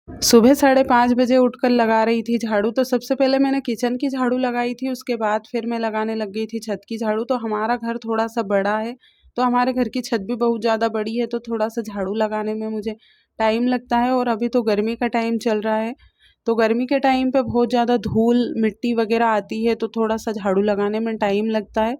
सुबह 5:30 बजे उठकर लगा रही थी झाड़ू। तो सबसे पहले मैंने किचन की झाड़ू लगाई थी, उसके बाद फिर मैं लगाने लग गई थी छत की झाड़ू। तो हमारा घर थोड़ा-सा बड़ा है, तो हमारे घर की छत भी बहुत ज़्यादा बड़ी है, तो थोड़ा-सा झाड़ू लगाने में मुझे टाइम लगता है। और अभी तो गर्मी का टाइम चल रहा है, तो गर्मी के टाइम पे बहुत ज़्यादा धूल, मिट्टी वगैरह आती है, तो थोड़ा-सा झाड़ू लगाने में टाइम लगता है।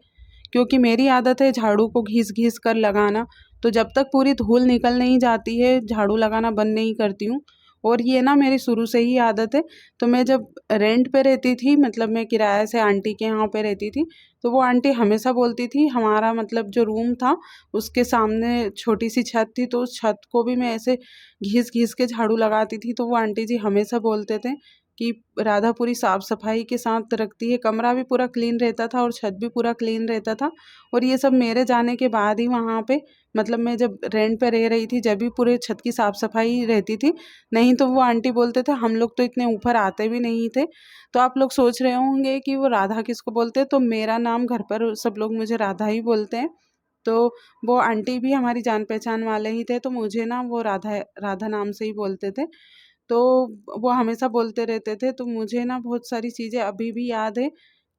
क्योंकि मेरी आदत है झाड़ू को घिस-घिस कर लगाना, तो जब तक पूरी धूल निकल नहीं जाती है, झाड़ू लगाना बंद नहीं करती हूँ। और ये ना मेरी शुरू से ही आदत है। तो मैं जब रेंट पे रहती थी, मतलब मैं किराए से आंटी के यहाँ पे रहती थी, तो वो आंटी हमेशा बोलती थी, हमारा मतलब जो रूम था उसके सामने छोटी-सी छत थी, तो उस छत को भी मैं ऐसे घिस-घिस के झाड़ू लगाती थी। तो वो आंटी जी हमेशा बोलते थे कि राधा पूरी साफ-सफाई के साथ रखती है, कमरा भी पूरा क्लीन रहता था और छत भी पूरा क्लीन रहता था। और ये सब मेरे जाने के बाद ही वहाँ पे, मतलब मैं जब रेंट पे रह रही थी, जब भी पूरे छत की साफ-सफाई रहती थी। नहीं तो वो आंटी बोलते थे, हम लोग तो इतने ऊपर आते भी नहीं थे। तो आप लोग सोच रहे होंगे कि वो राधा किसको बोलते हैं, तो मेरा नाम घर पर सब लोग मुझे राधा ही बोलते हैं। तो वो आंटी भी हमारी जान पहचान वाले ही थे, तो मुझे ना वो राधा राधा नाम से ही बोलते थे। तो वो हमेशा बोलते रहते थे, तो मुझे ना बहुत सारी चीज़ें अभी भी याद है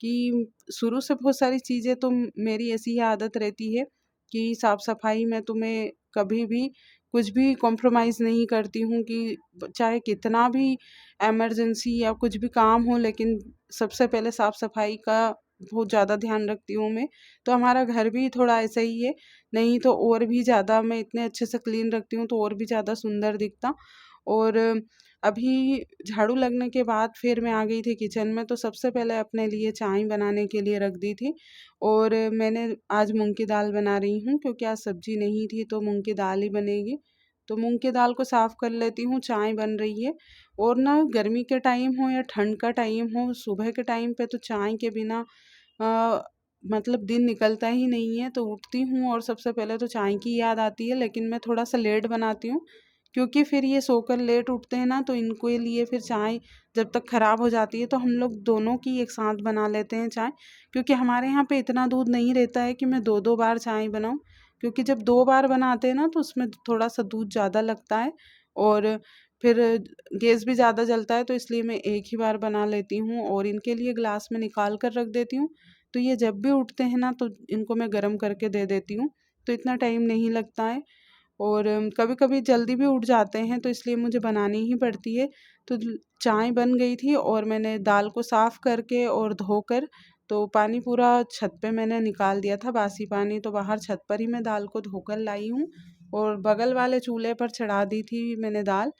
कि शुरू से बहुत सारी चीज़ें तो मेरी ऐसी ही आदत रहती है कि साफ-सफाई में तो मैं कभी भी कुछ भी कॉम्प्रोमाइज़ नहीं करती हूँ कि चाहे कितना भी इमरजेंसी या कुछ भी काम हो, लेकिन सबसे पहले साफ-सफाई का बहुत ज़्यादा ध्यान रखती हूँ मैं। तो हमारा घर भी थोड़ा ऐसा ही है, नहीं तो और भी ज़्यादा मैं इतने अच्छे से क्लीन रखती हूँ, तो और भी ज़्यादा सुंदर दिखता। और अभी झाड़ू लगने के बाद फिर मैं आ गई थी किचन में, तो सबसे पहले अपने लिए चाय बनाने के लिए रख दी थी। और मैंने आज मूँग की दाल बना रही हूँ, क्योंकि आज सब्ज़ी नहीं थी, तो मूँग की दाल ही बनेगी। तो मूँग की दाल को साफ़ कर लेती हूँ, चाय बन रही है। और ना गर्मी के टाइम हो या ठंड का टाइम हो, सुबह के टाइम पे तो चाय के बिना अ, मतलब दिन निकलता ही नहीं है। तो उठती हूँ और सबसे पहले तो चाय की याद आती है, लेकिन मैं थोड़ा-सा लेट बनाती हूँ, क्योंकि फिर ये सोकर लेट उठते हैं ना, तो इनके लिए फिर चाय जब तक ख़राब हो जाती है, तो हम लोग दोनों की एक साथ बना लेते हैं चाय। क्योंकि हमारे यहाँ पे इतना दूध नहीं रहता है कि मैं 2-2 बार चाय बनाऊँ, क्योंकि जब 2 बार बनाते हैं ना, तो उसमें थोड़ा-सा दूध ज़्यादा लगता है और फिर गैस भी ज़्यादा जलता है, तो इसलिए मैं एक ही बार बना लेती हूँ और इनके लिए ग्लास में निकाल कर रख देती हूँ। तो ये जब भी उठते हैं ना, तो इनको मैं गरम करके दे देती हूँ, तो इतना टाइम नहीं लगता है। और कभी-कभी जल्दी भी उठ जाते हैं, तो इसलिए मुझे बनानी ही पड़ती है। तो चाय बन गई थी और मैंने दाल को साफ़ करके और धोकर, तो पानी पूरा छत पे मैंने निकाल दिया था, बासी पानी, तो बाहर छत पर ही मैं दाल को धोकर लाई हूँ और बगल वाले चूल्हे पर चढ़ा दी थी मैंने दाल।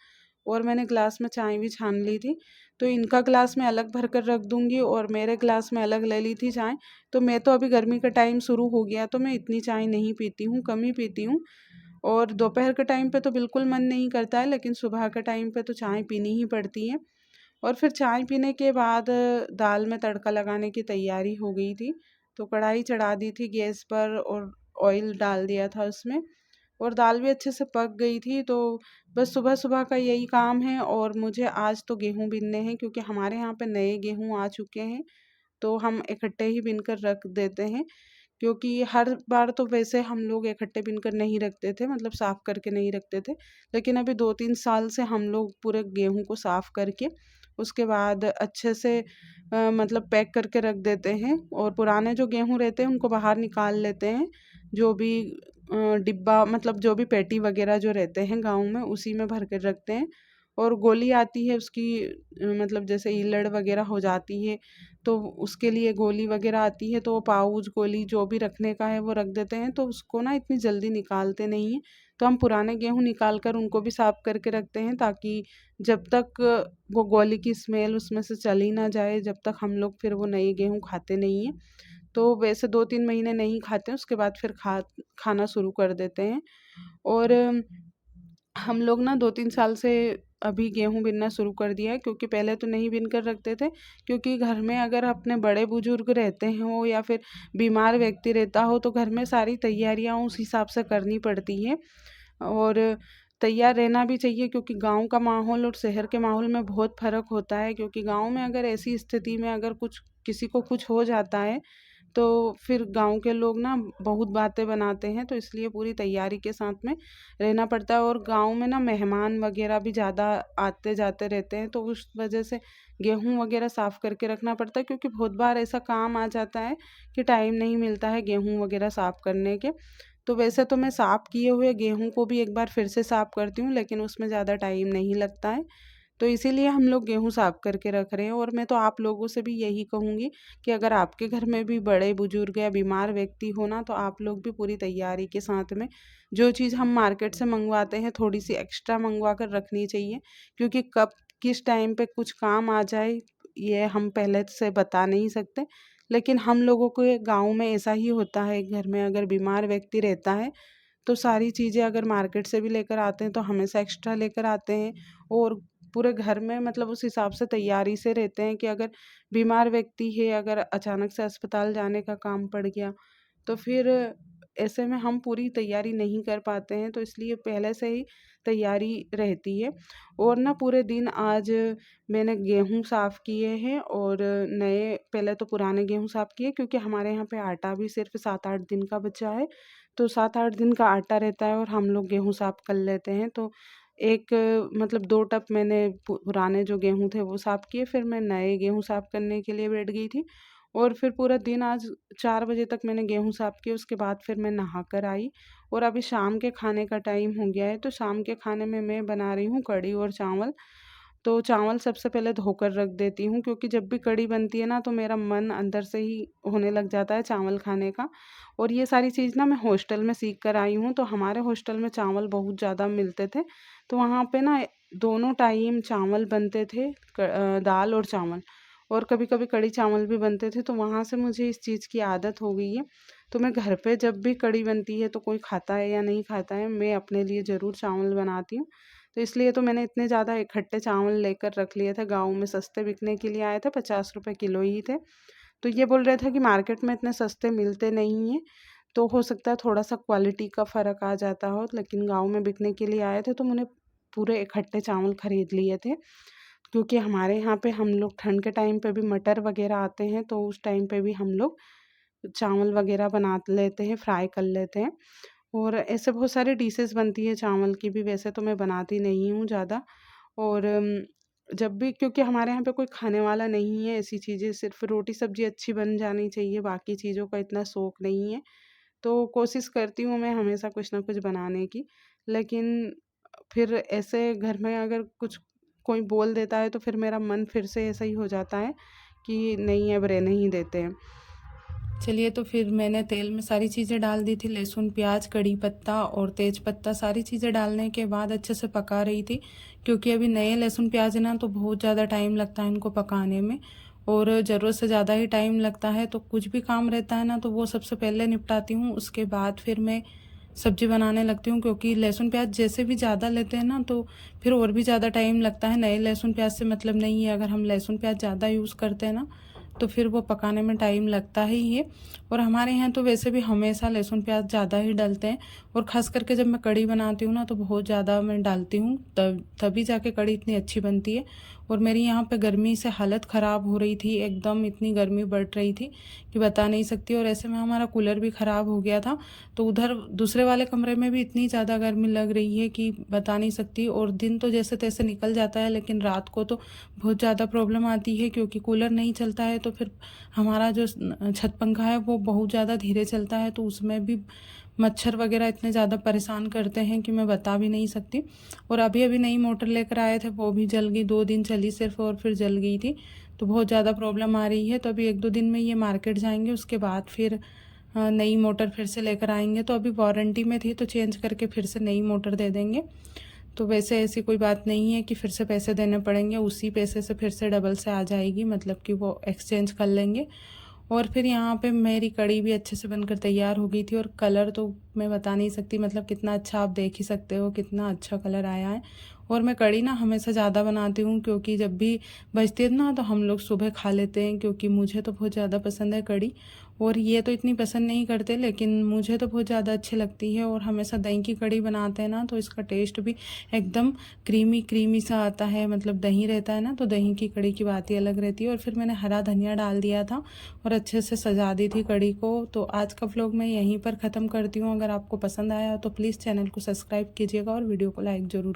और मैंने ग्लास में चाय भी छान ली थी। तो इनका ग्लास मैं अलग भर कर रख दूँगी और मेरे ग्लास में अलग ले ली थी चाय। तो मैं तो अभी गर्मी का टाइम शुरू हो गया, तो मैं इतनी चाय नहीं पीती हूँ, कम ही पीती हूँ। और दोपहर के टाइम पे तो बिल्कुल मन नहीं करता है, लेकिन सुबह के टाइम पे तो चाय पीनी ही पड़ती है। और फिर चाय पीने के बाद दाल में तड़का लगाने की तैयारी हो गई थी। तो कढ़ाई चढ़ा दी थी गैस पर और ऑयल डाल दिया था उसमें, और दाल भी अच्छे से पक गई थी। तो बस सुबह-सुबह का यही काम है। और मुझे आज तो गेहूँ बीनने हैं, क्योंकि हमारे यहाँ पे नए गेहूँ आ चुके हैं, तो हम इकट्ठे ही बीन कर रख देते हैं। क्योंकि हर बार तो वैसे हम लोग इकट्ठे बीनकर नहीं रखते थे, मतलब साफ़ करके नहीं रखते थे। लेकिन अभी 2-3 साल से हम लोग पूरे गेहूँ को साफ़ करके उसके बाद अच्छे से मतलब पैक करके रख देते हैं। और पुराने जो गेहूँ रहते हैं उनको बाहर निकाल लेते हैं। जो भी डिब्बा, मतलब जो भी पेटी वगैरह जो रहते हैं गाँव में, उसी में भर के रखते हैं। और गोली आती है उसकी, मतलब जैसे ईल्लड़ वगैरह हो जाती है, तो उसके लिए गोली वगैरह आती है, तो वो पाउच गोली जो भी रखने का है वो रख देते हैं। तो उसको ना इतनी जल्दी निकालते नहीं हैं। तो हम पुराने गेहूँ निकाल कर उनको भी साफ़ करके रखते हैं, ताकि जब तक वो गोली की स्मेल उसमें से चली ना जाए, जब तक हम लोग फिर वो नए गेहूँ खाते नहीं हैं। तो वैसे 2-3 महीने नहीं खाते हैं, उसके बाद फिर खाना शुरू कर देते हैं। और हम लोग ना 2-3 साल से अभी गेहूँ बीनना शुरू कर दिया है, क्योंकि पहले तो नहीं बीन कर रखते थे। क्योंकि घर में अगर अपने बड़े बुजुर्ग रहते हों या फिर बीमार व्यक्ति रहता हो, तो घर में सारी तैयारियाँ उस हिसाब से करनी पड़ती हैं। और तैयार रहना भी चाहिए, क्योंकि गाँव का माहौल और शहर के माहौल में बहुत फ़र्क होता है। क्योंकि गाँव में अगर ऐसी स्थिति में अगर कुछ किसी को कुछ हो जाता है, तो फिर गांव के लोग ना बहुत बातें बनाते हैं, तो इसलिए पूरी तैयारी के साथ में रहना पड़ता है। और गांव में ना मेहमान वगैरह भी ज़्यादा आते जाते रहते हैं, तो उस वजह से गेहूं वगैरह साफ़ करके रखना पड़ता है, क्योंकि बहुत बार ऐसा काम आ जाता है कि टाइम नहीं मिलता है गेहूं वगैरह साफ़ करने के। तो वैसे तो मैं साफ़ किए हुए गेहूं को भी एक बार फिर से साफ़ करती हूँ, लेकिन उसमें ज़्यादा टाइम नहीं लगता है, तो इसीलिए हम लोग गेहूँ साफ़ करके रख रहे हैं। और मैं तो आप लोगों से भी यही कहूँगी कि अगर आपके घर में भी बड़े बुजुर्ग या बीमार व्यक्ति हो ना, तो आप लोग भी पूरी तैयारी के साथ में जो चीज़ हम मार्केट से मंगवाते हैं थोड़ी सी एक्स्ट्रा मंगवा कर रखनी चाहिए, क्योंकि कब किस टाइम पे कुछ काम आ जाए ये हम पहले से बता नहीं सकते। लेकिन हम लोगों के गाँव में ऐसा ही होता है, घर में अगर बीमार व्यक्ति रहता है तो सारी चीज़ें अगर मार्केट से भी लेकर आते हैं तो हमेशा एक्स्ट्रा लेकर आते हैं। और पूरे घर में मतलब उस हिसाब से तैयारी से रहते हैं कि अगर बीमार व्यक्ति है, अगर अचानक से अस्पताल जाने का काम पड़ गया, तो फिर ऐसे में हम पूरी तैयारी नहीं कर पाते हैं, तो इसलिए पहले से ही तैयारी रहती है। और ना पूरे दिन आज मैंने गेहूँ साफ़ किए हैं, और नए पहले तो पुराने गेहूँ साफ़ किए, क्योंकि हमारे यहाँ पे आटा भी सिर्फ 7-8 दिन का बचा है, तो 7-8 दिन का आटा रहता है और हम लोग गेहूँ साफ़ कर लेते हैं। तो एक मतलब 2 टप मैंने पुराने जो गेहूँ थे वो साफ़ किए, फिर मैं नए गेहूँ साफ़ करने के लिए बैठ गई थी। और फिर पूरा दिन आज 4 बजे तक मैंने गेहूँ साफ़ किए, उसके बाद फिर मैं नहा कर आई। और अभी शाम के खाने का टाइम हो गया है, तो शाम के खाने में मैं बना रही हूँ कढ़ी और चावल। तो चावल सबसे पहले धोकर रख देती हूँ, क्योंकि जब भी कढ़ी बनती है ना तो मेरा मन अंदर से ही होने लग जाता है चावल खाने का। और ये सारी चीज़ ना मैं हॉस्टल में सीख कर आई हूँ, तो हमारे हॉस्टल में चावल बहुत ज़्यादा मिलते थे, तो वहाँ पे ना दोनों टाइम चावल बनते थे, दाल और चावल, और कभी कभी कढ़ी चावल भी बनते थे, तो वहाँ से मुझे इस चीज़ की आदत हो गई है। तो मैं घर पे जब भी कढ़ी बनती है तो कोई खाता है या नहीं खाता है, मैं अपने लिए ज़रूर चावल बनाती हूँ। तो इसलिए तो मैंने इतने ज़्यादा इकट्ठे चावल लेकर रख लिए थे, गाँव में सस्ते बिकने के लिए आए थे, 50 रुपए किलो ही थे। तो ये बोल रहे थे कि मार्केट में इतने सस्ते मिलते नहीं हैं, तो हो सकता है थोड़ा सा क्वालिटी का फ़र्क आ जाता हो, लेकिन गाँव में बिकने के लिए आए थे तो मैंने पूरे इकट्ठे चावल खरीद लिए थे। क्योंकि हमारे यहाँ पे हम लोग ठंड के टाइम पे भी मटर वगैरह आते हैं, तो उस टाइम पे भी हम लोग चावल वगैरह बना लेते हैं, फ्राई कर लेते हैं। और ऐसे बहुत सारी डिशेस बनती है चावल की भी, वैसे तो मैं बनाती नहीं हूँ ज़्यादा। और जब भी, क्योंकि हमारे यहाँ पे कोई खाने वाला नहीं है ऐसी चीज़ें, सिर्फ रोटी सब्जी अच्छी बन जानी चाहिए, बाकी चीज़ों का इतना शौक नहीं है। तो कोशिश करती हूँ मैं हमेशा कुछ ना कुछ बनाने की, लेकिन फिर ऐसे घर में अगर कुछ कोई बोल देता है तो फिर मेरा मन फिर से ऐसा ही हो जाता है कि नहीं अब रहने ही देते हैं। चलिए, तो फिर मैंने तेल में सारी चीज़ें डाल दी थी, लहसुन प्याज कड़ी पत्ता और तेज पत्ता, सारी चीज़ें डालने के बाद अच्छे से पका रही थी, क्योंकि अभी नए लहसुन प्याज है ना, तो बहुत ज़्यादा टाइम लगता है इनको पकाने में, और ज़रूरत से ज़्यादा ही टाइम लगता है। तो कुछ भी काम रहता है ना तो वो सबसे पहले निपटाती हूँ, उसके बाद फिर मैं सब्जी बनाने लगती हूँ, क्योंकि लहसुन प्याज जैसे भी ज़्यादा लेते हैं ना तो फिर और भी ज़्यादा टाइम लगता है। नए लहसुन प्याज से मतलब नहीं है, अगर हम लहसुन प्याज ज़्यादा यूज़ करते हैं ना तो फिर वो पकाने में टाइम लगता ही है। और हमारे यहाँ तो वैसे भी हमेशा लहसुन प्याज ज़्यादा ही डलते हैं, और ख़ास करके जब मैं कढ़ी बनाती हूँ ना तो बहुत ज़्यादा मैं डालती हूँ, तभी जाके कढ़ी इतनी अच्छी बनती है। और मेरी यहाँ पे गर्मी से हालत ख़राब हो रही थी, एकदम इतनी गर्मी बढ़ रही थी कि बता नहीं सकती। और ऐसे में हमारा कूलर भी ख़राब हो गया था, तो उधर दूसरे वाले कमरे में भी इतनी ज़्यादा गर्मी लग रही है कि बता नहीं सकती। और दिन तो जैसे तैसे निकल जाता है, लेकिन रात को तो बहुत ज़्यादा प्रॉब्लम आती है, क्योंकि कूलर नहीं चलता है तो फिर हमारा जो छत पंखा है वो बहुत ज़्यादा धीरे चलता है, तो उसमें भी मच्छर वगैरह इतने ज़्यादा परेशान करते हैं कि मैं बता भी नहीं सकती। और अभी अभी नई मोटर लेकर आए थे, वो भी जल गई, 2 दिन चली सिर्फ और फिर जल गई थी, तो बहुत ज़्यादा प्रॉब्लम आ रही है। तो अभी 1-2 दिन में ये मार्केट जाएंगे, उसके बाद फिर नई मोटर फिर से लेकर आएंगे। तो अभी वारंटी में थी तो चेंज करके फिर से नई मोटर दे देंगे। तो वैसे ऐसी कोई बात नहीं है कि फिर से पैसे देने पड़ेंगे, उसी पैसे से फिर से डबल से आ जाएगी, मतलब कि वो एक्सचेंज कर लेंगे। और फिर यहाँ पे मेरी कढ़ी भी अच्छे से बनकर तैयार हो गई थी, और कलर तो मैं बता नहीं सकती, मतलब कितना अच्छा, आप देख ही सकते हो कितना अच्छा कलर आया है। और मैं कढ़ी ना हमेशा ज़्यादा बनाती हूँ, क्योंकि जब भी बचती है ना तो हम लोग सुबह खा लेते हैं, क्योंकि मुझे तो बहुत ज़्यादा पसंद है कढ़ी। और ये तो इतनी पसंद नहीं करते, लेकिन मुझे तो बहुत ज़्यादा अच्छी लगती है। और हमेशा दही की कड़ी बनाते हैं ना तो इसका टेस्ट भी एकदम क्रीमी क्रीमी सा आता है, मतलब दही रहता है ना तो दही की कड़ी की बात ही अलग रहती है। और फिर मैंने हरा धनिया डाल दिया था और अच्छे से सजा दी थी कड़ी को। तो आज का व्लॉग मैं यहीं पर ख़त्म करती हूँ। अगर आपको पसंद आया तो प्लीज़ चैनल को सब्सक्राइब कीजिएगा और वीडियो को लाइक ज़रूर